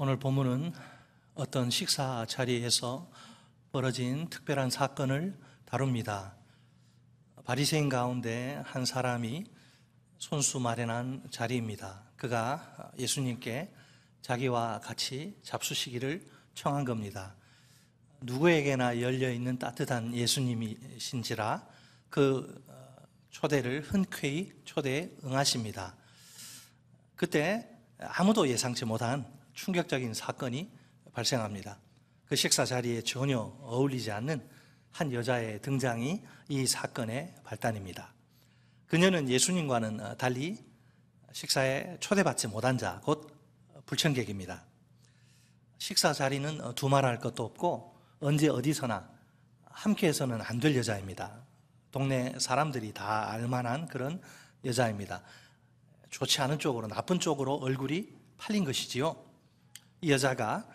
오늘 본문은 어떤 식사 자리에서 벌어진 특별한 사건을 다룹니다. 바리새인 가운데 한 사람이 손수 마련한 자리입니다. 그가 예수님께 자기와 같이 잡수시기를 청한 겁니다. 누구에게나 열려있는 따뜻한 예수님이신지라 그 초대를 흔쾌히 초대에 응하십니다. 그때 아무도 예상치 못한 충격적인 사건이 발생합니다. 그 식사 자리에 전혀 어울리지 않는 한 여자의 등장이 이 사건의 발단입니다. 그녀는 예수님과는 달리 식사에 초대받지 못한 자, 곧 불청객입니다. 식사 자리는 두말할 것도 없고 언제 어디서나 함께해서는 안 될 여자입니다. 동네 사람들이 다 알만한 그런 여자입니다. 좋지 않은 쪽으로, 나쁜 쪽으로 얼굴이 팔린 것이지요. 이 여자가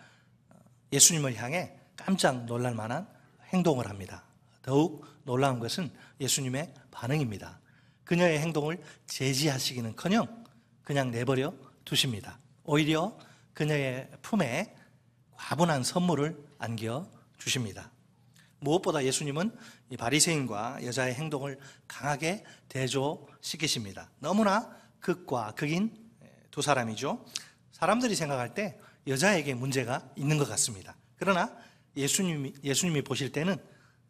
예수님을 향해 깜짝 놀랄 만한 행동을 합니다. 더욱 놀라운 것은 예수님의 반응입니다. 그녀의 행동을 제지하시기는커녕 그냥 내버려 두십니다. 오히려 그녀의 품에 과분한 선물을 안겨주십니다. 무엇보다 예수님은 이 바리새인과 여자의 행동을 강하게 대조시키십니다. 너무나 극과 극인 두 사람이죠. 사람들이 생각할 때 여자에게 문제가 있는 것 같습니다. 그러나 예수님이 보실 때는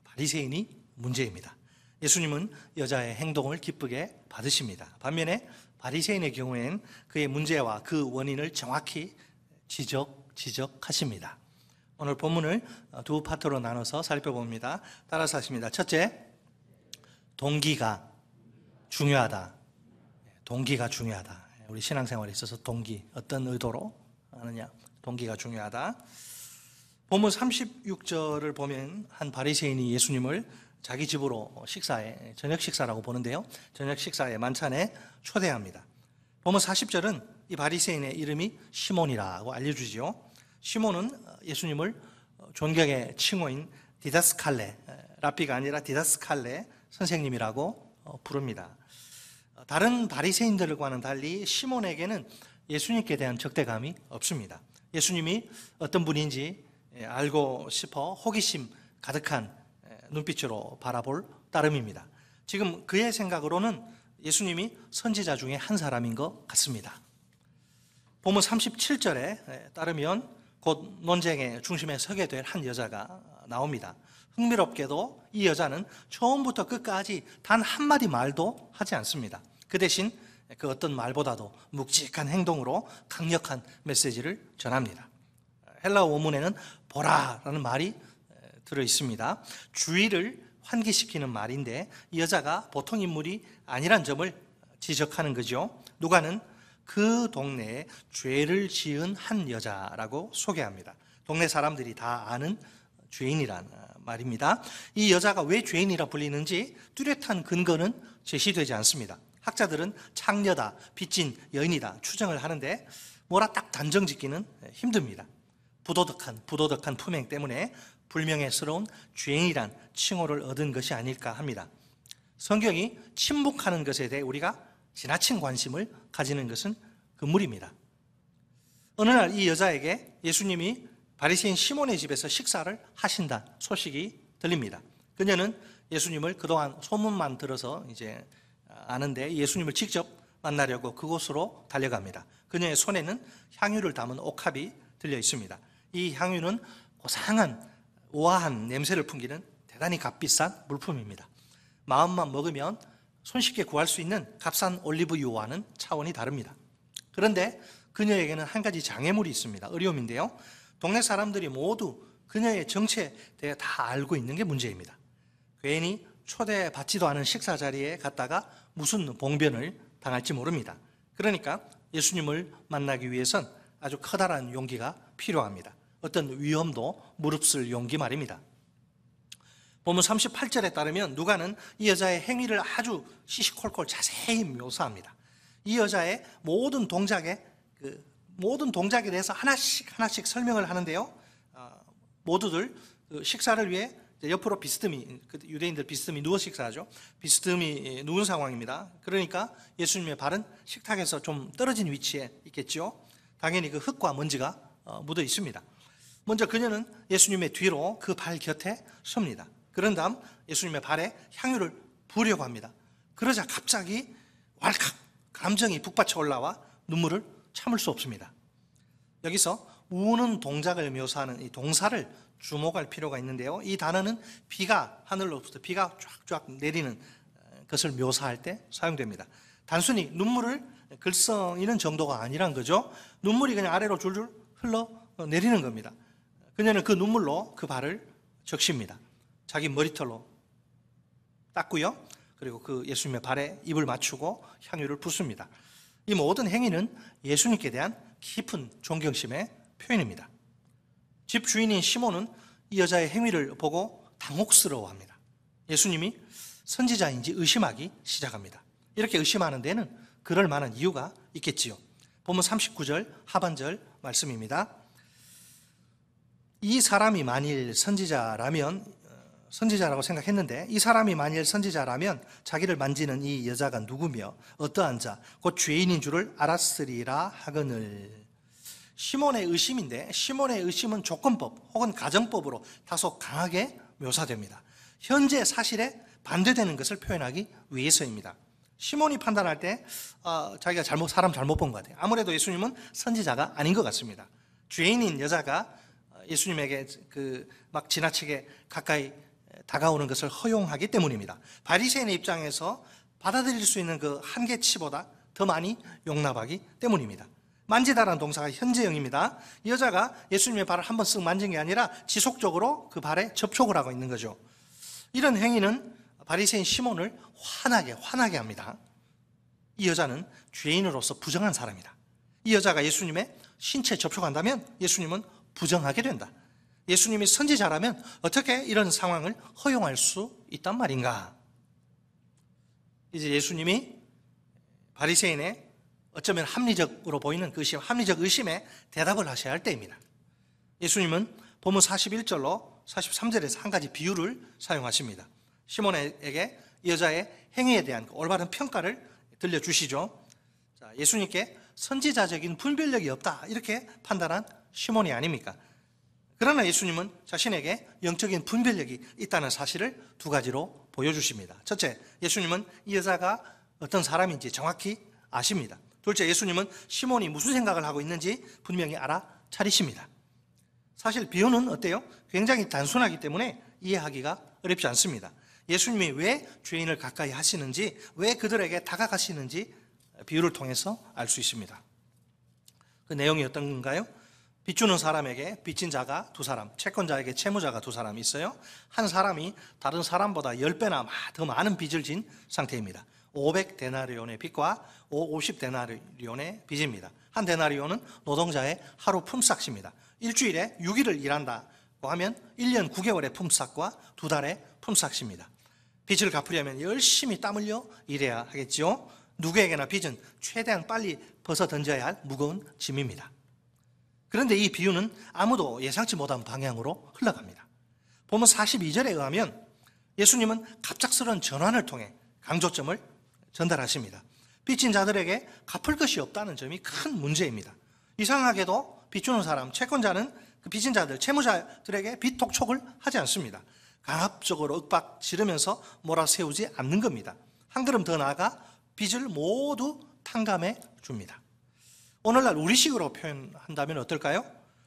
바리새인이 문제입니다. 예수님은 여자의 행동을 기쁘게 받으십니다. 반면에 바리새인의 경우에는 그의 문제와 그 원인을 정확히 지적하십니다. 오늘 본문을 두 파트로 나눠서 살펴봅니다. 따라서 하십니다. 첫째, 동기가 중요하다. 동기가 중요하다. 우리 신앙생활에 있어서 동기, 어떤 의도로 하느냐, 동기가 중요하다. 본문 36절을 보면 한 바리새인이 예수님을 자기 집으로 식사에, 저녁 식사라고 보는데요, 저녁 식사에 만찬에 초대합니다. 본문 40절은 이 바리새인의 이름이 시몬이라고 알려주지요. 시몬은 예수님을 존경의 칭호인 디다스칼레, 랍비가 아니라 디다스칼레 선생님이라고 부릅니다. 다른 바리새인들과는 달리 시몬에게는 예수님께 대한 적대감이 없습니다. 예수님이 어떤 분인지 알고 싶어 호기심 가득한 눈빛으로 바라볼 따름입니다. 지금 그의 생각으로는 예수님이 선지자 중에 한 사람인 것 같습니다. 본문 37절에 따르면 곧 논쟁의 중심에 서게 될 한 여자가 나옵니다. 흥미롭게도 이 여자는 처음부터 끝까지 단 한마디 말도 하지 않습니다. 그 대신 그 어떤 말보다도 묵직한 행동으로 강력한 메시지를 전합니다. 헬라어 원문에는 보라라는 말이 들어 있습니다. 주의를 환기시키는 말인데 이 여자가 보통 인물이 아니란 점을 지적하는 거죠. 누가는 그 동네에 죄를 지은 한 여자라고 소개합니다. 동네 사람들이 다 아는 죄인이란 말입니다. 이 여자가 왜 죄인이라 불리는지 뚜렷한 근거는 제시되지 않습니다. 학자들은 창녀다, 빚진 여인이다 추정을 하는데 뭐라 딱 단정 짓기는 힘듭니다. 부도덕한 품행 때문에 불명예스러운 죄인이란 칭호를 얻은 것이 아닐까 합니다. 성경이 침묵하는 것에 대해 우리가 지나친 관심을 가지는 것은 금물입니다. 어느 날 이 여자에게 예수님이 바리새인 시몬의 집에서 식사를 하신다는 소식이 들립니다. 그녀는 예수님을 그동안 소문만 들어서 이제 아는데 예수님을 직접 만나려고 그곳으로 달려갑니다. 그녀의 손에는 향유를 담은 옥합이 들려 있습니다. 이 향유는 고상한 우아한 냄새를 풍기는 대단히 값비싼 물품입니다. 마음만 먹으면 손쉽게 구할 수 있는 값싼 올리브유와는 차원이 다릅니다. 그런데 그녀에게는 한 가지 장애물이 있습니다. 어려움인데요, 동네 사람들이 모두 그녀의 정체에 대해 다 알고 있는 게 문제입니다. 괜히 초대받지도 않은 식사 자리에 갔다가 무슨 봉변을 당할지 모릅니다. 그러니까 예수님을 만나기 위해선 아주 커다란 용기가 필요합니다. 어떤 위험도 무릅쓸 용기 말입니다. 본문 38절에 따르면 누가는 이 여자의 행위를 아주 시시콜콜 자세히 묘사합니다. 이 여자의 모든 동작에 대해서 하나씩 설명을 하는데요, 모두들 식사를 위해 옆으로 비스듬히, 유대인들 비스듬히 누워 식사하죠. 비스듬히 누운 상황입니다. 그러니까 예수님의 발은 식탁에서 좀 떨어진 위치에 있겠죠. 당연히 그 흙과 먼지가 묻어 있습니다. 먼저 그녀는 예수님의 뒤로 그 발 곁에 섭니다. 그런 다음 예수님의 발에 향유를 부으려고 합니다. 그러자 갑자기 왈칵 감정이 북받쳐 올라와 눈물을 참을 수 없습니다. 여기서 우는 동작을 묘사하는 이 동사를 주목할 필요가 있는데요. 이 단어는 비가 하늘로부터 비가 쫙쫙 내리는 것을 묘사할 때 사용됩니다. 단순히 눈물을 글썽이는 정도가 아니란 거죠. 눈물이 그냥 아래로 줄줄 흘러 내리는 겁니다. 그녀는 그 눈물로 그 발을 적십니다. 자기 머리털로 닦고요. 그리고 그 예수님의 발에 입을 맞추고 향유를 붓습니다. 이 모든 행위는 예수님께 대한 깊은 존경심의 표현입니다. 집 주인인 시몬은 이 여자의 행위를 보고 당혹스러워합니다. 예수님이 선지자인지 의심하기 시작합니다. 이렇게 의심하는 데는 그럴 만한 이유가 있겠지요. 본문 39절 하반절 말씀입니다. 이 사람이 만일 선지자라고 생각했는데, 이 사람이 만일 선지자라면 자기를 만지는 이 여자가 누구며 어떠한 자 곧 죄인인 줄을 알았으리라 하거늘. 시몬의 의심인데, 시몬의 의심은 조건법 혹은 가정법으로 다소 강하게 묘사됩니다. 현재 사실에 반대되는 것을 표현하기 위해서입니다. 시몬이 판단할 때 자기가 사람 잘못 본 것 같아요. 아무래도 예수님은 선지자가 아닌 것 같습니다. 죄인인 여자가 예수님에게 막 지나치게 가까이 다가오는 것을 허용하기 때문입니다. 바리새인의 입장에서 받아들일 수 있는 그 한계치보다 더 많이 용납하기 때문입니다. 만지다라는 동사가 현재형입니다. 이 여자가 예수님의 발을 한번 쓱 만진 게 아니라 지속적으로 그 발에 접촉을 하고 있는 거죠. 이런 행위는 바리새인 시몬을 화나게 합니다. 이 여자는 죄인으로서 부정한 사람이다. 이 여자가 예수님의 신체에 접촉한다면 예수님은 부정하게 된다. 예수님이 선지자라면 어떻게 이런 상황을 허용할 수 있단 말인가? 이제 예수님이 바리새인의 어쩌면 합리적으로 보이는 그 합리적 의심에 대답을 하셔야 할 때입니다. 예수님은 본문 41절로 43절에서 한 가지 비유를 사용하십니다. 시몬에게 이 여자의 행위에 대한 올바른 평가를 들려주시죠. 예수님께 선지자적인 분별력이 없다 이렇게 판단한 시몬이 아닙니까? 그러나 예수님은 자신에게 영적인 분별력이 있다는 사실을 두 가지로 보여주십니다. 첫째, 예수님은 이 여자가 어떤 사람인지 정확히 아십니다. 둘째, 예수님은 시몬이 무슨 생각을 하고 있는지 분명히 알아차리십니다. 사실 비유는 어때요? 굉장히 단순하기 때문에 이해하기가 어렵지 않습니다. 예수님이 왜 죄인을 가까이 하시는지, 왜 그들에게 다가가시는지 비유를 통해서 알 수 있습니다. 그 내용이 어떤 건가요? 빚주는 사람에게 빚진 자가 두 사람, 채권자에게 채무자가 두 사람이 있어요. 한 사람이 다른 사람보다 10배나 더 많은 빚을 진 상태입니다. 500데나리온의 빚과 50데나리온의 빚입니다. 한 데나리온은 노동자의 하루 품삯입니다. 일주일에 6일을 일한다고 하면 1년 9개월의 품삯과 2달의 품삯입니다. 빚을 갚으려면 열심히 땀 흘려 일해야 하겠지요. 누구에게나 빚은 최대한 빨리 벗어 던져야 할 무거운 짐입니다. 그런데 이 비유는 아무도 예상치 못한 방향으로 흘러갑니다. 본문 42절에 의하면 예수님은 갑작스러운 전환을 통해 강조점을 전달하십니다. 빚진 자들에게 갚을 것이 없다는 점이 큰 문제입니다. 이상하게도 빚주는 사람, 채권자는 그 빚진 자들, 채무자들에게 빚 독촉을 하지 않습니다. 강압적으로 윽박 지르면서 몰아세우지 않는 겁니다. 한 걸음 더 나아가 빚을 모두 탕감해 줍니다. 오늘날 우리식으로 표현한다면 어떨까요?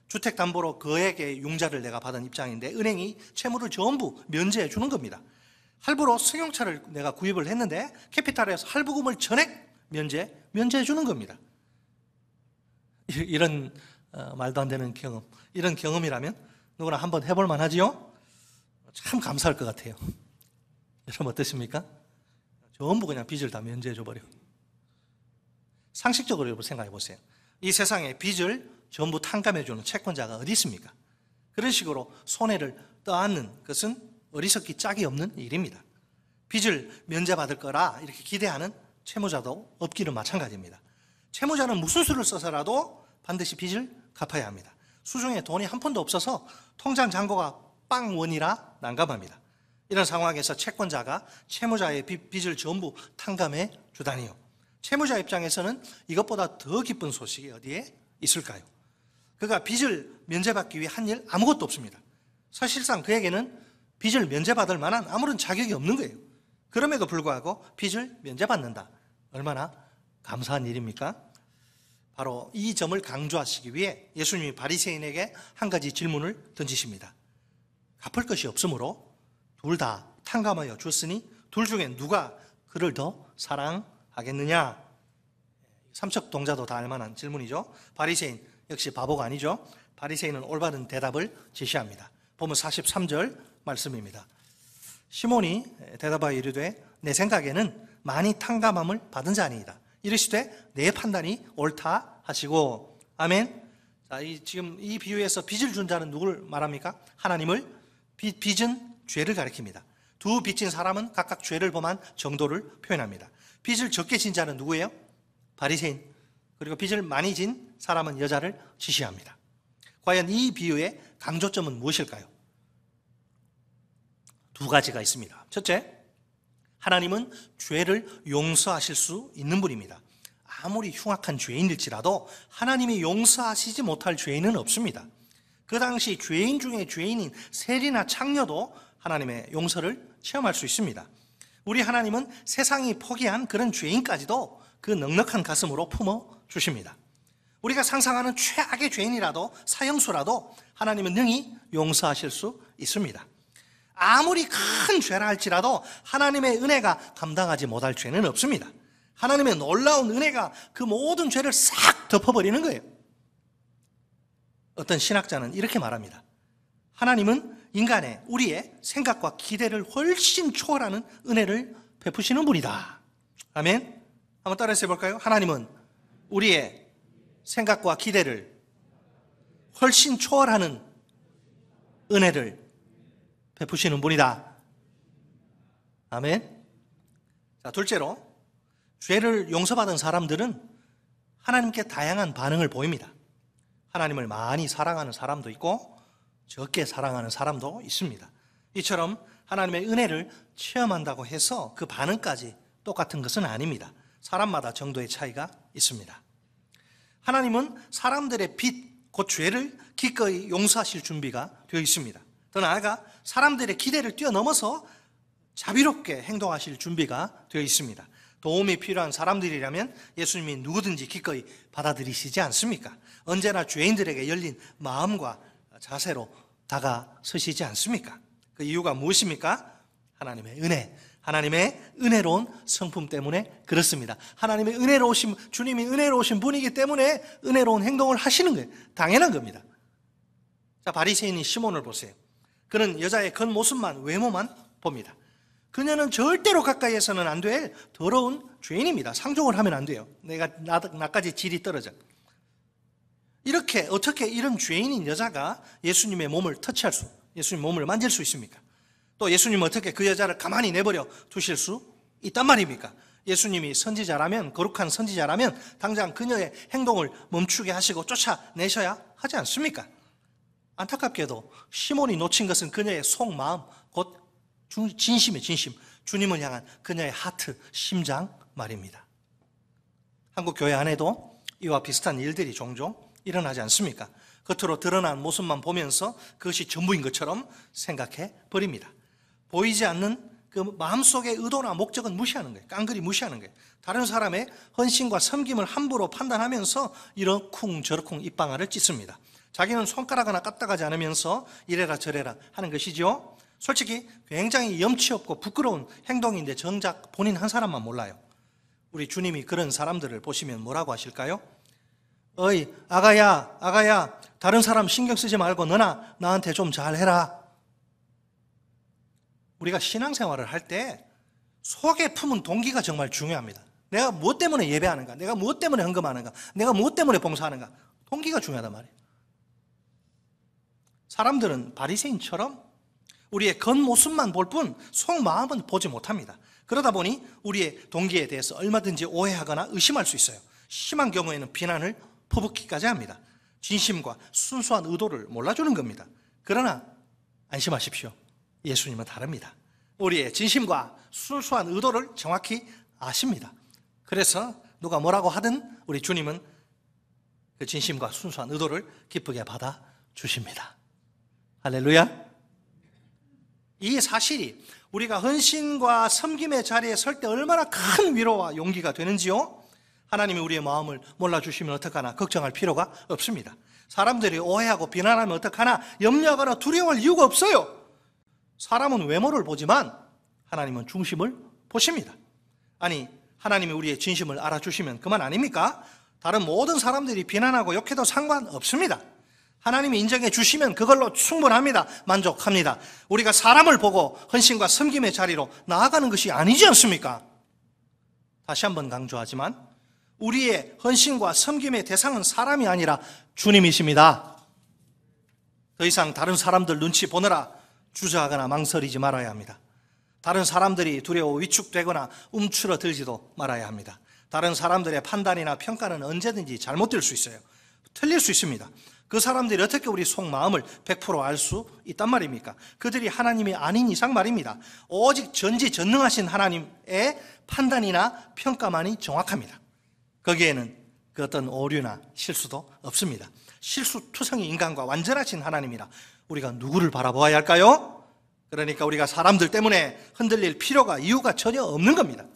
주택담보로 거액의 융자를 내가 받은 입장인데 은행이 채무를 전부 면제해 주는 겁니다. 할부로 승용차를 내가 구입을 했는데 캐피탈에서 할부금을 전액 면제해 주는 겁니다. 이런 말도 안 되는 경험, 이런 경험이라면 누구나 한번 해볼 만하지요? 참 감사할 것 같아요. 여러분 어떠십니까? 전부 그냥 빚을 다 면제해 줘버려. 상식적으로 여러분 생각해 보세요. 이 세상에 빚을 전부 탕감해 주는 채권자가 어디 있습니까? 그런 식으로 손해를 떠안는 것은 어리석기 짝이 없는 일입니다. 빚을 면제받을 거라 이렇게 기대하는 채무자도 없기는 마찬가지입니다. 채무자는 무슨 수를 써서라도 반드시 빚을 갚아야 합니다. 수중에 돈이 한 푼도 없어서 통장 잔고가 빵원이라 난감합니다. 이런 상황에서 채권자가 채무자의 빚을 전부 탕감해 주다니요. 채무자 입장에서는 이것보다 더 기쁜 소식이 어디에 있을까요? 그가 빚을 면제받기 위해 한 일 아무것도 없습니다. 사실상 그에게는 빚을 면제받을 만한 아무런 자격이 없는 거예요. 그럼에도 불구하고 빚을 면제받는다. 얼마나 감사한 일입니까? 바로 이 점을 강조하시기 위해 예수님이 바리새인에게 한 가지 질문을 던지십니다. 갚을 것이 없으므로 둘 다 탕감하여 줬으니 둘 중에 누가 그를 더 사랑하겠느냐? 삼척동자도 다 알만한 질문이죠. 바리새인 역시 바보가 아니죠. 바리새인은 올바른 대답을 제시합니다. 보면 43절 말씀입니다. 시몬이 대답하여 이르되 내 생각에는 많이 탕감함을 받은 자 아니이다. 이르시되 내 판단이 옳다 하시고. 아멘. 자, 지금 이 비유에서 빚을 준 자는 누구를 말합니까? 하나님을. 빚은 죄를 가리킵니다. 두 빚진 사람은 각각 죄를 범한 정도를 표현합니다. 빚을 적게 진 자는 누구예요? 바리새인. 그리고 빚을 많이 진 사람은 여자를 지시합니다. 과연 이 비유의 강조점은 무엇일까요? 두 가지가 있습니다. 첫째, 하나님은 죄를 용서하실 수 있는 분입니다. 아무리 흉악한 죄인일지라도 하나님이 용서하시지 못할 죄인은 없습니다. 그 당시 죄인 중에 죄인인 세리나 창녀도 하나님의 용서를 체험할 수 있습니다. 우리 하나님은 세상이 포기한 그런 죄인까지도 그 넉넉한 가슴으로 품어주십니다. 우리가 상상하는 최악의 죄인이라도 사형수라도 하나님은 능히 용서하실 수 있습니다. 아무리 큰 죄라 할지라도 하나님의 은혜가 감당하지 못할 죄는 없습니다. 하나님의 놀라운 은혜가 그 모든 죄를 싹 덮어버리는 거예요. 어떤 신학자는 이렇게 말합니다. 하나님은 인간의 우리의 생각과 기대를 훨씬 초월하는 은혜를 베푸시는 분이다. 아멘. 한번 따라서 해볼까요? 하나님은 우리의 생각과 기대를 훨씬 초월하는 은혜를 베푸시는 분이다. 아멘. 자, 둘째로 죄를 용서받은 사람들은 하나님께 다양한 반응을 보입니다. 하나님을 많이 사랑하는 사람도 있고 적게 사랑하는 사람도 있습니다. 이처럼 하나님의 은혜를 체험한다고 해서 그 반응까지 똑같은 것은 아닙니다. 사람마다 정도의 차이가 있습니다. 하나님은 사람들의 빚, 곧 죄를 기꺼이 용서하실 준비가 되어 있습니다. 더 나아가 사람들의 기대를 뛰어넘어서 자비롭게 행동하실 준비가 되어 있습니다. 도움이 필요한 사람들이라면 예수님이 누구든지 기꺼이 받아들이시지 않습니까? 언제나 죄인들에게 열린 마음과 자세로 다가서시지 않습니까? 그 이유가 무엇입니까? 하나님의 은혜, 하나님의 은혜로운 성품 때문에 그렇습니다. 하나님의 은혜로우신, 주님이 은혜로우신 분이기 때문에 은혜로운 행동을 하시는 거예요. 당연한 겁니다. 자, 바리새인인 시몬을 보세요. 그는 여자의 겉모습만, 외모만 봅니다. 그녀는 절대로 가까이에서는 안 될 더러운 죄인입니다. 상종을 하면 안 돼요. 나까지 질이 떨어져. 이렇게 어떻게 이런 죄인인 여자가 예수님의 몸을 터치할 수, 예수님 몸을 만질 수 있습니까? 또 예수님은 어떻게 그 여자를 가만히 내버려 두실 수 있단 말입니까? 예수님이 선지자라면, 거룩한 선지자라면 당장 그녀의 행동을 멈추게 하시고 쫓아내셔야 하지 않습니까? 안타깝게도 시몬이 놓친 것은 그녀의 속마음, 곧 진심의 진심, 주님을 향한 그녀의 하트, 심장 말입니다. 한국 교회 안에도 이와 비슷한 일들이 종종 일어나지 않습니까? 겉으로 드러난 모습만 보면서 그것이 전부인 것처럼 생각해 버립니다. 보이지 않는 그 마음속의 의도나 목적은 무시하는 거예요. 깡그리 무시하는 거예요. 다른 사람의 헌신과 섬김을 함부로 판단하면서 이러쿵 저러쿵 입방아를 찢습니다. 자기는 손가락 하나 까딱하지 않으면서 이래라 저래라 하는 것이죠. 솔직히 굉장히 염치 없고 부끄러운 행동인데 정작 본인 한 사람만 몰라요. 우리 주님이 그런 사람들을 보시면 뭐라고 하실까요? 어이 아가야 다른 사람 신경 쓰지 말고 너나 나한테 좀 잘해라. 우리가 신앙생활을 할 때 속에 품은 동기가 정말 중요합니다. 내가 무엇 때문에 예배하는가, 내가 무엇 때문에 헌금하는가, 내가 무엇 때문에 봉사하는가, 동기가 중요하단 말이에요. 사람들은 바리새인처럼 우리의 겉모습만 볼 뿐 속마음은 보지 못합니다. 그러다 보니 우리의 동기에 대해서 얼마든지 오해하거나 의심할 수 있어요. 심한 경우에는 비난을 퍼붓기까지 합니다. 진심과 순수한 의도를 몰라주는 겁니다. 그러나 안심하십시오. 예수님은 다릅니다. 우리의 진심과 순수한 의도를 정확히 아십니다. 그래서 누가 뭐라고 하든 우리 주님은 그 진심과 순수한 의도를 기쁘게 받아 주십니다. 할렐루야. 이 사실이 우리가 헌신과 섬김의 자리에 설 때 얼마나 큰 위로와 용기가 되는지요. 하나님이 우리의 마음을 몰라주시면 어떡하나 걱정할 필요가 없습니다. 사람들이 오해하고 비난하면 어떡하나 염려하거나 두려워할 이유가 없어요. 사람은 외모를 보지만 하나님은 중심을 보십니다. 아니, 하나님이 우리의 진심을 알아주시면 그만 아닙니까? 다른 모든 사람들이 비난하고 욕해도 상관없습니다. 하나님이 인정해 주시면 그걸로 충분합니다. 만족합니다. 우리가 사람을 보고 헌신과 섬김의 자리로 나아가는 것이 아니지 않습니까? 다시 한번 강조하지만 우리의 헌신과 섬김의 대상은 사람이 아니라 주님이십니다. 더 이상 다른 사람들 눈치 보느라 주저하거나 망설이지 말아야 합니다. 다른 사람들이 두려워 위축되거나 움츠러들지도 말아야 합니다. 다른 사람들의 판단이나 평가는 언제든지 잘못될 수 있어요. 틀릴 수 있습니다. 그 사람들이 어떻게 우리 속마음을 100% 알 수 있단 말입니까? 그들이 하나님이 아닌 이상 말입니다. 오직 전지전능하신 하나님의 판단이나 평가만이 정확합니다. 거기에는 그 어떤 오류나 실수도 없습니다. 실수투성이 인간과 완전하신 하나님이라 우리가 누구를 바라보아야 할까요? 그러니까 우리가 사람들 때문에 흔들릴 필요가 이유가 전혀 없는 겁니다.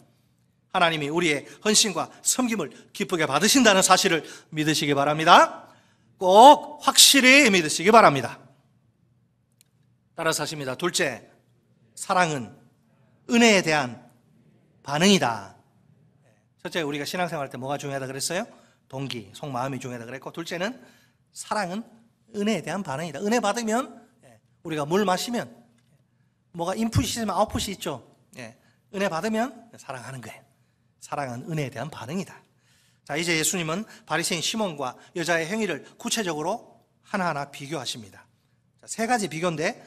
하나님이 우리의 헌신과 섬김을 기쁘게 받으신다는 사실을 믿으시기 바랍니다. 꼭 확실히 믿으시기 바랍니다. 따라서 하십니다. 둘째, 사랑은 은혜에 대한 반응이다. 첫째, 우리가 신앙생활 때 뭐가 중요하다 그랬어요? 동기, 속마음이 중요하다 그랬고, 둘째는 사랑은 은혜에 대한 반응이다. 은혜 받으면 우리가 물 마시면 뭐가 인풋이 있으면 아웃풋이 있죠. 은혜 받으면 사랑하는 거예요. 사랑은 은혜에 대한 반응이다. 자, 이제 예수님은 바리새인 시몬과 여자의 행위를 구체적으로 하나하나 비교하십니다. 자, 세 가지 비교인데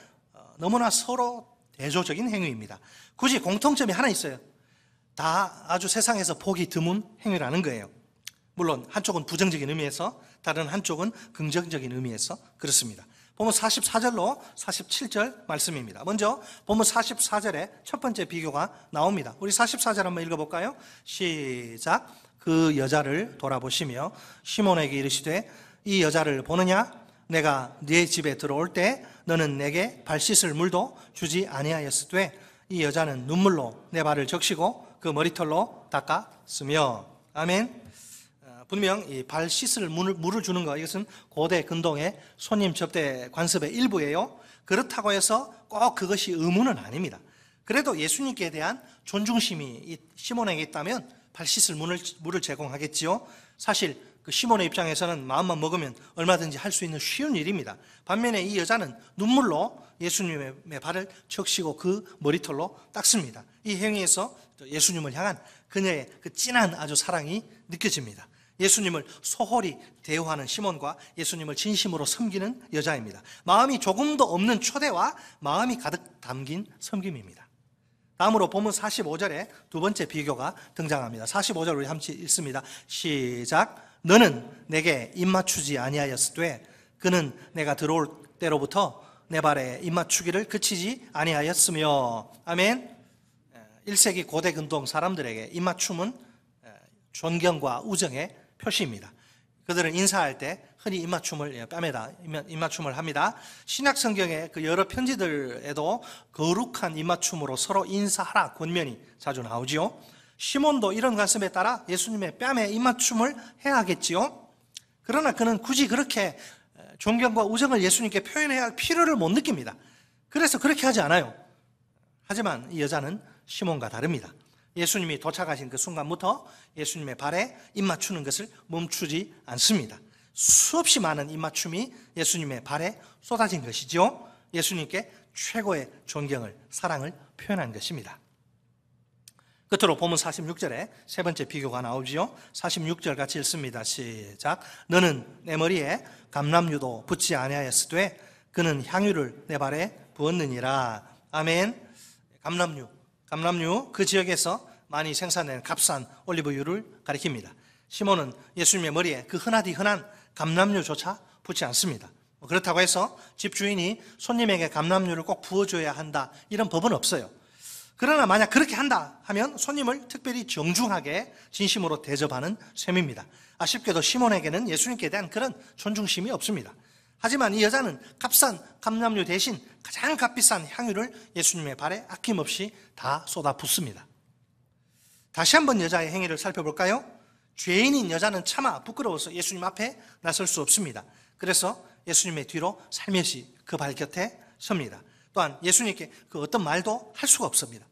너무나 서로 대조적인 행위입니다. 굳이 공통점이 하나 있어요. 다 아주 세상에서 보기 드문 행위라는 거예요. 물론 한쪽은 부정적인 의미에서 다른 한쪽은 긍정적인 의미에서 그렇습니다. 본문 44절로 47절 말씀입니다. 먼저 본문 44절에 첫 번째 비교가 나옵니다. 우리 44절 한번 읽어볼까요? 시작. 그 여자를 돌아보시며 시몬에게 이르시되 이 여자를 보느냐? 내가 네 집에 들어올 때 너는 내게 발 씻을 물도 주지 아니하였으되 이 여자는 눈물로 내 발을 적시고 그 머리털로 닦았으며. 아멘. 분명 이 발 씻을 물을 주는 것, 이것은 고대 근동의 손님 접대 관습의 일부예요. 그렇다고 해서 꼭 그것이 의무는 아닙니다. 그래도 예수님께 대한 존중심이 이 시몬에게 있다면 발 씻을 물을 제공하겠지요. 사실 그 시몬의 입장에서는 마음만 먹으면 얼마든지 할 수 있는 쉬운 일입니다. 반면에 이 여자는 눈물로 예수님의 발을 적시고 그 머리털로 닦습니다. 이 행위에서 예수님을 향한 그녀의 그 진한 아주 사랑이 느껴집니다. 예수님을 소홀히 대우하는 시몬과 예수님을 진심으로 섬기는 여자입니다. 마음이 조금도 없는 초대와 마음이 가득 담긴 섬김입니다. 다음으로 본문 45절에 두 번째 비교가 등장합니다. 45절 우리 함께 읽습니다. 시작. 너는 내게 입맞추지 아니하였으되 그는 내가 들어올 때로부터 내 발에 입맞추기를 그치지 아니하였으며. 아멘. 1세기 고대 근동 사람들에게 입맞춤은 존경과 우정의 표시입니다. 그들은 인사할 때 흔히 입맞춤을 뺨에다 입맞춤을 합니다. 신약 성경의 그 여러 편지들에도 거룩한 입맞춤으로 서로 인사하라 권면이 자주 나오지요. 시몬도 이런 관습에 따라 예수님의 뺨에 입맞춤을 해야 하겠지요. 그러나 그는 굳이 그렇게 존경과 우정을 예수님께 표현해야 할 필요를 못 느낍니다. 그래서 그렇게 하지 않아요. 하지만 이 여자는 시몬과 다릅니다. 예수님이 도착하신 그 순간부터 예수님의 발에 입맞추는 것을 멈추지 않습니다. 수없이 많은 입맞춤이 예수님의 발에 쏟아진 것이죠. 예수님께 최고의 존경을, 사랑을 표현한 것입니다. 끝으로 본문 46절에 세 번째 비교가 나오지요. 46절 같이 읽습니다. 시작. 너는 내 머리에 감람유도 붓지 아니하였으되 그는 향유를 내 발에 부었느니라. 아멘. 감람유 그 지역에서 많이 생산되는 값싼 올리브유를 가리킵니다. 시몬은 예수님의 머리에 그 흔하디 흔한 감람유조차 붓지 않습니다. 그렇다고 해서 집주인이 손님에게 감람유를 꼭 부어줘야 한다 이런 법은 없어요. 그러나 만약 그렇게 한다 하면 손님을 특별히 정중하게 진심으로 대접하는 셈입니다. 아쉽게도 시몬에게는 예수님께 대한 그런 존중심이 없습니다. 하지만 이 여자는 값싼 감람류 대신 가장 값비싼 향유를 예수님의 발에 아낌없이 다 쏟아붓습니다. 다시 한번 여자의 행위를 살펴볼까요? 죄인인 여자는 차마 부끄러워서 예수님 앞에 나설 수 없습니다. 그래서 예수님의 뒤로 살며시 그 발 곁에 섭니다. 또한 예수님께 그 어떤 말도 할 수가 없습니다.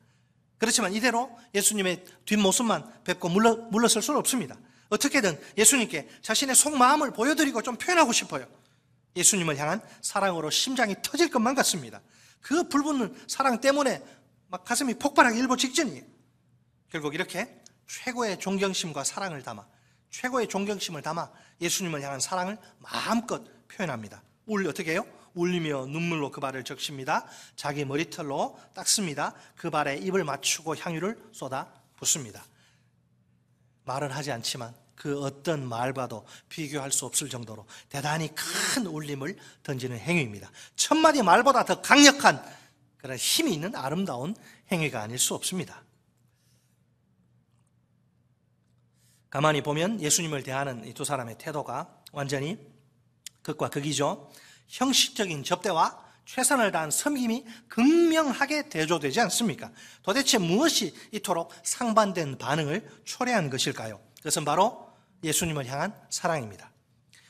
그렇지만 이대로 예수님의 뒷모습만 뵙고 물러설 수는 없습니다. 어떻게든 예수님께 자신의 속마음을 보여드리고 좀 표현하고 싶어요. 예수님을 향한 사랑으로 심장이 터질 것만 같습니다. 그 불붙는 사랑 때문에 막 가슴이 폭발하기 일보 직전이에요. 결국 이렇게 최고의 존경심과 사랑을 담아, 최고의 존경심을 담아 예수님을 향한 사랑을 마음껏 표현합니다. 어떻게 해요? 울리며 눈물로 그 발을 적십니다. 자기 머리털로 닦습니다. 그 발에 입을 맞추고 향유를 쏟아 붓습니다. 말은 하지 않지만 그 어떤 말과도 비교할 수 없을 정도로 대단히 큰 울림을 던지는 행위입니다. 천마디 말보다 더 강력한 그런 힘이 있는 아름다운 행위가 아닐 수 없습니다. 가만히 보면 예수님을 대하는 이 두 사람의 태도가 완전히 극과 극이죠. 형식적인 접대와 최선을 다한 섬김이 극명하게 대조되지 않습니까? 도대체 무엇이 이토록 상반된 반응을 초래한 것일까요? 그것은 바로 예수님을 향한 사랑입니다.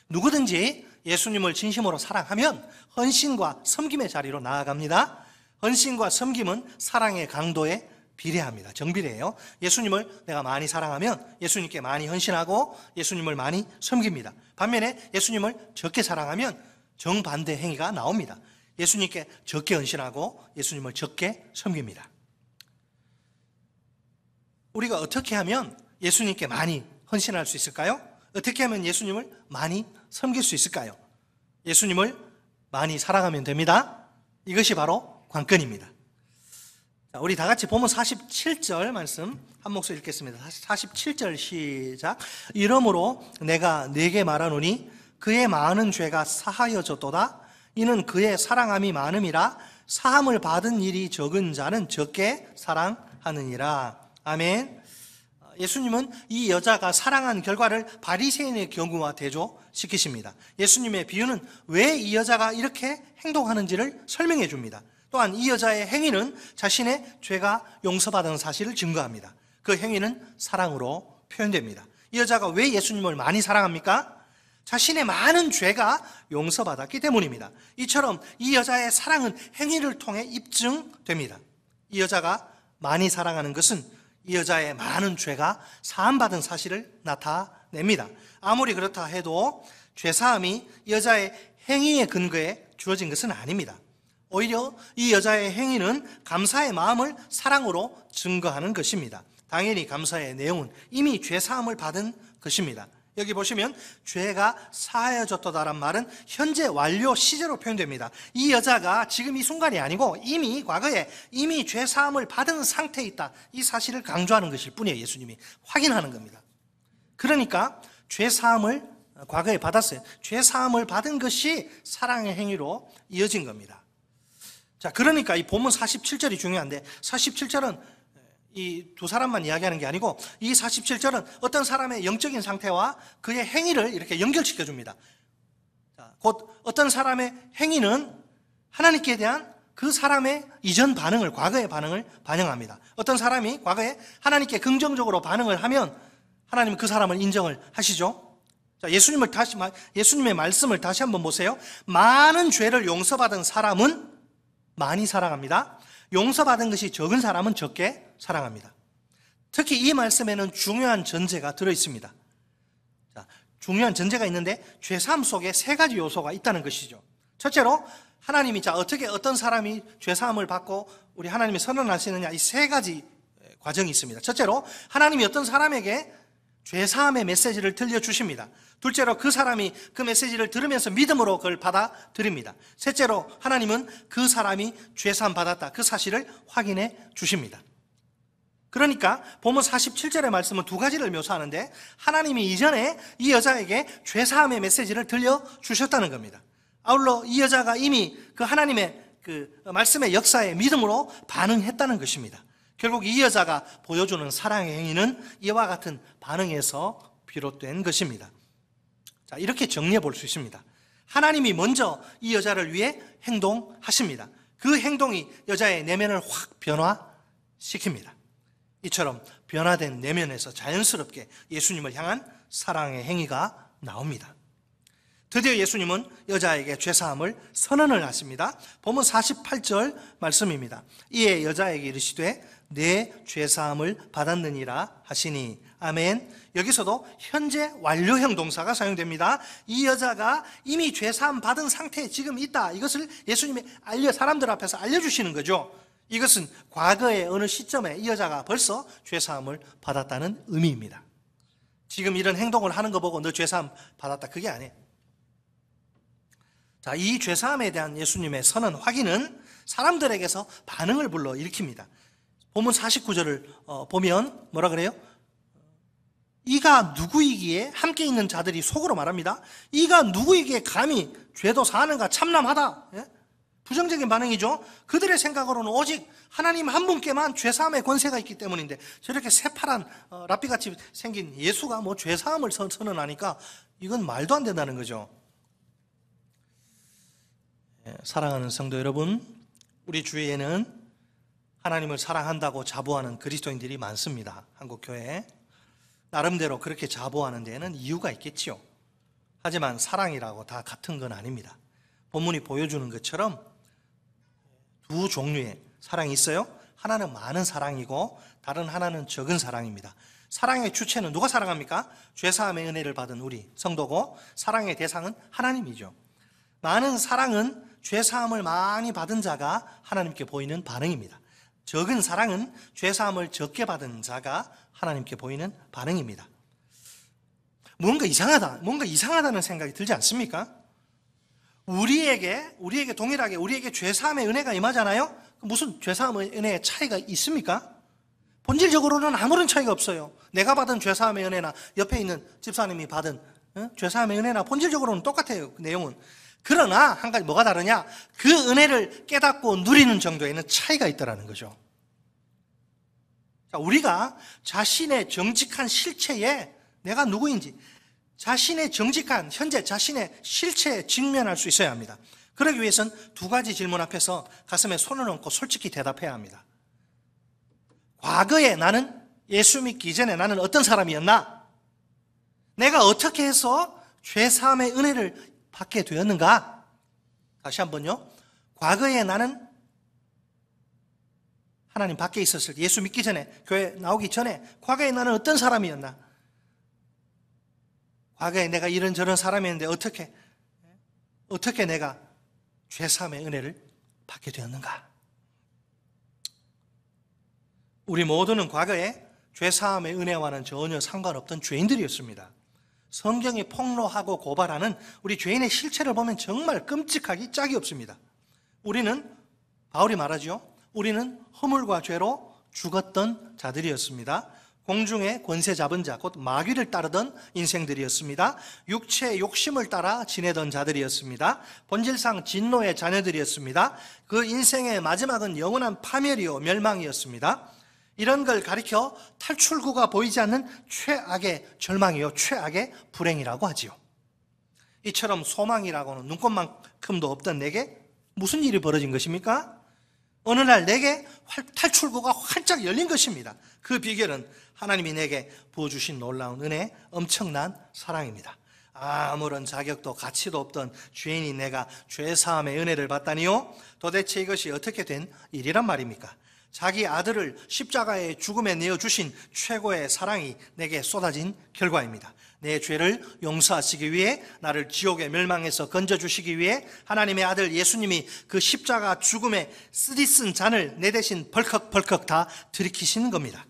누구든지 예수님을 진심으로 사랑하면 헌신과 섬김의 자리로 나아갑니다. 헌신과 섬김은 사랑의 강도에 비례합니다. 정비례해요. 예수님을 내가 많이 사랑하면 예수님께 많이 헌신하고 예수님을 많이 섬깁니다. 반면에 예수님을 적게 사랑하면 정반대 행위가 나옵니다. 예수님께 적게 헌신하고 예수님을 적게 섬깁니다. 우리가 어떻게 하면 예수님께 많이 헌신할 수 있을까요? 어떻게 하면 예수님을 많이 섬길 수 있을까요? 예수님을 많이 사랑하면 됩니다. 이것이 바로 관건입니다. 우리 다 같이 본문 47절 말씀 한 목소리 읽겠습니다. 47절 시작. 이러므로 내가 네게 말하노니 그의 많은 죄가 사하여졌도다. 이는 그의 사랑함이 많음이라. 사함을 받은 일이 적은 자는 적게 사랑하느니라. 아멘. 예수님은 이 여자가 사랑한 결과를 바리새인의 경우와 대조시키십니다. 예수님의 비유는 왜 이 여자가 이렇게 행동하는지를 설명해 줍니다. 또한 이 여자의 행위는 자신의 죄가 용서받은 사실을 증거합니다. 그 행위는 사랑으로 표현됩니다. 이 여자가 왜 예수님을 많이 사랑합니까? 자신의 많은 죄가 용서받았기 때문입니다. 이처럼 이 여자의 사랑은 행위를 통해 입증됩니다. 이 여자가 많이 사랑하는 것은 이 여자의 많은 죄가 사함받은 사실을 나타냅니다. 아무리 그렇다 해도 죄사함이 이 여자의 행위의 근거에 주어진 것은 아닙니다. 오히려 이 여자의 행위는 감사의 마음을 사랑으로 증거하는 것입니다. 당연히 감사의 내용은 이미 죄사함을 받은 것입니다. 여기 보시면 죄가 사하여졌다라는 말은 현재 완료 시제로 표현됩니다. 이 여자가 지금 이 순간이 아니고 이미 과거에 이미 죄사함을 받은 상태에 있다. 이 사실을 강조하는 것일 뿐이에요. 예수님이 확인하는 겁니다. 그러니까 죄사함을 과거에 받았어요. 죄사함을 받은 것이 사랑의 행위로 이어진 겁니다. 자, 그러니까 이 본문 47절이 중요한데 47절은 이 두 사람만 이야기하는 게 아니고 이 47절은 어떤 사람의 영적인 상태와 그의 행위를 이렇게 연결시켜 줍니다. 자, 곧 어떤 사람의 행위는 하나님께 대한 그 사람의 이전 반응을, 과거의 반응을 반영합니다. 어떤 사람이 과거에 하나님께 긍정적으로 반응을 하면 하나님은 그 사람을 인정을 하시죠. 자, 예수님의 말씀을 다시 한번 보세요. 많은 죄를 용서받은 사람은 많이 사랑합니다. 용서받은 것이 적은 사람은 적게 사랑합니다. 특히 이 말씀에는 중요한 전제가 들어있습니다. 자, 중요한 전제가 있는데 죄사함 속에 세 가지 요소가 있다는 것이죠. 첫째로 하나님이 어떻게 어떤 사람이 죄사함을 받고 우리 하나님이 선언하시느냐, 이 세 가지 과정이 있습니다. 첫째로 하나님이 어떤 사람에게 죄사함의 메시지를 들려주십니다. 둘째로 그 사람이 그 메시지를 들으면서 믿음으로 그걸 받아들입니다. 셋째로 하나님은 그 사람이 죄사함 받았다, 그 사실을 확인해 주십니다. 그러니까 본문 47절의 말씀은 두 가지를 묘사하는데 하나님이 이전에 이 여자에게 죄사함의 메시지를 들려주셨다는 겁니다. 아울러 이 여자가 이미 그 하나님의 그 말씀의 역사에 믿음으로 반응했다는 것입니다. 결국 이 여자가 보여주는 사랑의 행위는 이와 같은 반응에서 비롯된 것입니다. 자, 이렇게 정리해 볼 수 있습니다. 하나님이 먼저 이 여자를 위해 행동하십니다. 그 행동이 여자의 내면을 확 변화시킵니다. 이처럼 변화된 내면에서 자연스럽게 예수님을 향한 사랑의 행위가 나옵니다. 드디어 예수님은 여자에게 죄사함을 선언을 하십니다. 본문 48절 말씀입니다. 이에 여자에게 이르시되 내 죄사함을 받았느니라 하시니. 아멘. 여기서도 현재 완료형 동사가 사용됩니다. 이 여자가 이미 죄사함 받은 상태에 지금 있다. 이것을 예수님이 사람들 앞에서 알려주시는 거죠. 이것은 과거의 어느 시점에 이 여자가 벌써 죄사함을 받았다는 의미입니다. 지금 이런 행동을 하는 거 보고 너 죄사함 받았다, 그게 아니에요. 자, 이 죄사함에 대한 예수님의 선언 확인은 사람들에게서 반응을 불러일으킵니다. 본문 49절을 보면 뭐라 그래요? 이가 누구이기에, 함께 있는 자들이 속으로 말합니다. 이가 누구이기에 감히 죄도 사하는가, 참남하다. 예? 부정적인 반응이죠. 그들의 생각으로는 오직 하나님 한 분께만 죄사함의 권세가 있기 때문인데, 저렇게 새파란 라삐같이 생긴 예수가 뭐 죄사함을 선언하니까 이건 말도 안 된다는 거죠. 사랑하는 성도 여러분, 우리 주위에는 하나님을 사랑한다고 자부하는 그리스도인들이 많습니다. 한국교회에. 나름대로 그렇게 자부하는 데에는 이유가 있겠지요. 하지만 사랑이라고 다 같은 건 아닙니다. 본문이 보여주는 것처럼 두 종류의 사랑이 있어요. 하나는 많은 사랑이고 다른 하나는 적은 사랑입니다. 사랑의 주체는 누가 사랑합니까? 죄사함의 은혜를 받은 우리 성도고, 사랑의 대상은 하나님이죠. 많은 사랑은 죄사함을 많이 받은 자가 하나님께 보이는 반응입니다. 적은 사랑은 죄사함을 적게 받은 자가 하나님께 보이는 반응입니다. 뭔가 이상하다는 생각이 들지 않습니까? 우리에게 동일하게 우리에게 죄사함의 은혜가 임하잖아요. 무슨 죄사함의 은혜의 차이가 있습니까? 본질적으로는 아무런 차이가 없어요. 내가 받은 죄사함의 은혜나 옆에 있는 집사님이 받은 죄사함의 은혜나 본질적으로는 똑같아요. 그 내용은. 그러나 한 가지 뭐가 다르냐? 그 은혜를 깨닫고 누리는 정도에는 차이가 있다는 거죠. 자, 우리가 자신의 정직한 실체에 내가 누구인지, 자신의 정직한 현재 자신의 실체에 직면할 수 있어야 합니다. 그러기 위해서는 두 가지 질문 앞에서 가슴에 손을 얹고 솔직히 대답해야 합니다. 과거에 나는 예수 믿기 이전에 나는 어떤 사람이었나? 내가 어떻게 해서 죄사함의 은혜를 받게 되었는가? 다시 한번요. 과거에 나는 하나님 밖에 있었을 때, 예수 믿기 전에, 교회 나오기 전에 과거에 나는 어떤 사람이었나? 과거에 내가 이런저런 사람이었는데 어떻게 내가 죄사함의 은혜를 받게 되었는가? 우리 모두는 과거에 죄사함의 은혜와는 전혀 상관없던 죄인들이었습니다. 성경이 폭로하고 고발하는 우리 죄인의 실체를 보면 정말 끔찍하기 짝이 없습니다. 우리는, 바울이 말하죠, 우리는 허물과 죄로 죽었던 자들이었습니다. 공중의 권세 잡은 자, 곧 마귀를 따르던 인생들이었습니다. 육체의 욕심을 따라 지내던 자들이었습니다. 본질상 진노의 자녀들이었습니다. 그 인생의 마지막은 영원한 파멸이요 멸망이었습니다. 이런 걸 가리켜 탈출구가 보이지 않는 최악의 절망이요 최악의 불행이라고 하지요. 이처럼 소망이라고는 눈꽃만큼도 없던 내게 무슨 일이 벌어진 것입니까? 어느 날 내게 탈출구가 활짝 열린 것입니다. 그 비결은 하나님이 내게 부어주신 놀라운 은혜, 엄청난 사랑입니다. 아무런 자격도 가치도 없던 죄인인 내가 죄사함의 은혜를 받다니요? 도대체 이것이 어떻게 된 일이란 말입니까? 자기 아들을 십자가의 죽음에 내어주신 최고의 사랑이 내게 쏟아진 결과입니다. 내 죄를 용서하시기 위해, 나를 지옥의 멸망에서 건져주시기 위해 하나님의 아들 예수님이 그 십자가 죽음의 쓰디쓴 잔을 내 대신 벌컥벌컥 다 들이키시는 겁니다.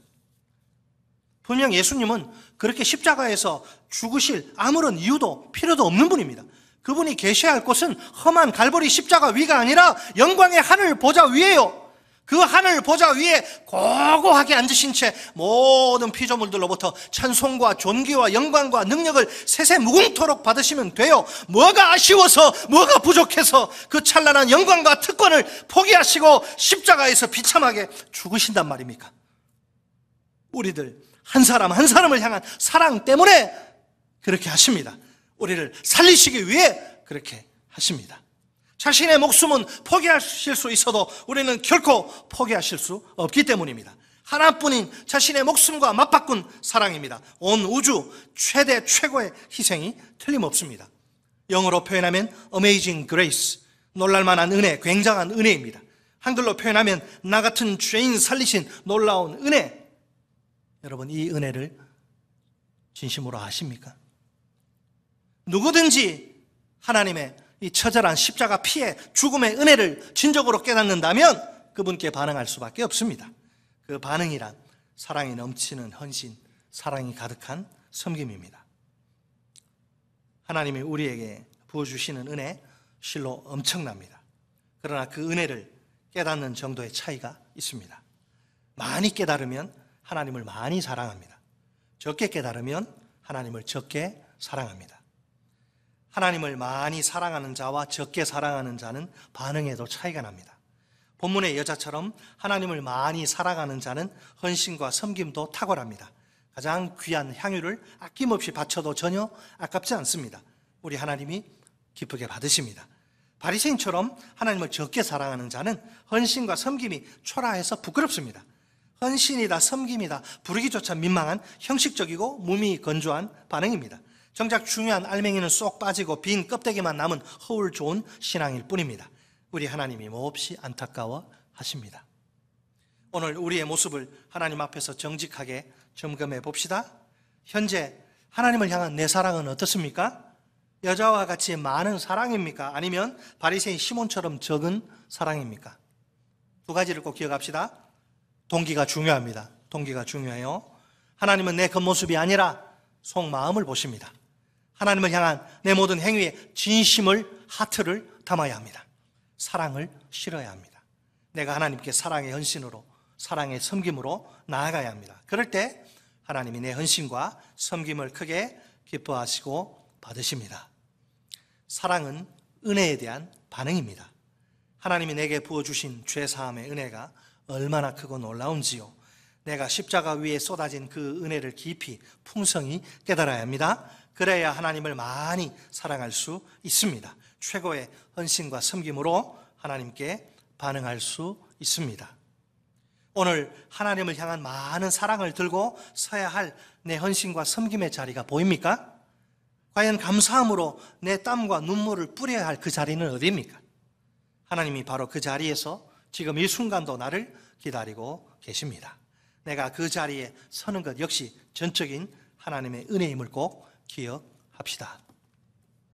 분명 예수님은 그렇게 십자가에서 죽으실 아무런 이유도 필요도 없는 분입니다. 그분이 계셔야 할 곳은 험한 갈보리 십자가 위가 아니라 영광의 하늘 보좌 위에요. 그 하늘 보좌 위에 고고하게 앉으신 채 모든 피조물들로부터 찬송과 존귀와 영광과 능력을 세세 무궁토록 받으시면 돼요. 뭐가 아쉬워서, 뭐가 부족해서 그 찬란한 영광과 특권을 포기하시고 십자가에서 비참하게 죽으신단 말입니까? 우리들 한 사람 한 사람을 향한 사랑 때문에 그렇게 하십니다. 우리를 살리시기 위해 그렇게 하십니다. 자신의 목숨은 포기하실 수 있어도 우리는 결코 포기하실 수 없기 때문입니다. 하나뿐인 자신의 목숨과 맞바꾼 사랑입니다. 온 우주 최대 최고의 희생이 틀림없습니다. 영어로 표현하면 Amazing Grace, 놀랄만한 은혜, 굉장한 은혜입니다. 한글로 표현하면 나 같은 죄인 살리신 놀라운 은혜. 여러분, 이 은혜를 진심으로 아십니까? 누구든지 하나님의 이 처절한 십자가 피해 죽음의 은혜를 진정으로 깨닫는다면 그분께 반응할 수밖에 없습니다. 그 반응이란 사랑이 넘치는 헌신, 사랑이 가득한 섬김입니다. 하나님이 우리에게 부어주시는 은혜 실로 엄청납니다. 그러나 그 은혜를 깨닫는 정도의 차이가 있습니다. 많이 깨달으면 하나님을 많이 사랑합니다. 적게 깨달으면 하나님을 적게 사랑합니다. 하나님을 많이 사랑하는 자와 적게 사랑하는 자는 반응에도 차이가 납니다. 본문의 여자처럼 하나님을 많이 사랑하는 자는 헌신과 섬김도 탁월합니다. 가장 귀한 향유를 아낌없이 바쳐도 전혀 아깝지 않습니다. 우리 하나님이 기쁘게 받으십니다. 바리새인처럼 하나님을 적게 사랑하는 자는 헌신과 섬김이 초라해서 부끄럽습니다. 헌신이다 섬김이다 부르기조차 민망한 형식적이고 몸이 건조한 반응입니다. 정작 중요한 알맹이는 쏙 빠지고 빈 껍데기만 남은 허울 좋은 신앙일 뿐입니다. 우리 하나님이 몹시 안타까워 하십니다. 오늘 우리의 모습을 하나님 앞에서 정직하게 점검해 봅시다. 현재 하나님을 향한 내 사랑은 어떻습니까? 여자와 같이 많은 사랑입니까? 아니면 바리새인 시몬처럼 적은 사랑입니까? 두 가지를 꼭 기억합시다. 동기가 중요합니다. 동기가 중요해요. 하나님은 내 겉모습이 아니라 속마음을 보십니다. 하나님을 향한 내 모든 행위에 진심을, 하트를 담아야 합니다. 사랑을 실어야 합니다. 내가 하나님께 사랑의 헌신으로, 사랑의 섬김으로 나아가야 합니다. 그럴 때 하나님이 내 헌신과 섬김을 크게 기뻐하시고 받으십니다. 사랑은 은혜에 대한 반응입니다. 하나님이 내게 부어주신 죄사함의 은혜가 얼마나 크고 놀라운지요. 내가 십자가 위에 쏟아진 그 은혜를 깊이 풍성히 깨달아야 합니다. 그래야 하나님을 많이 사랑할 수 있습니다. 최고의 헌신과 섬김으로 하나님께 반응할 수 있습니다. 오늘 하나님을 향한 많은 사랑을 들고 서야 할 내 헌신과 섬김의 자리가 보입니까? 과연 감사함으로 내 땀과 눈물을 뿌려야 할 그 자리는 어디입니까? 하나님이 바로 그 자리에서 지금 이 순간도 나를 기다리고 계십니다. 내가 그 자리에 서는 것 역시 전적인 하나님의 은혜임을 꼭 기억합시다.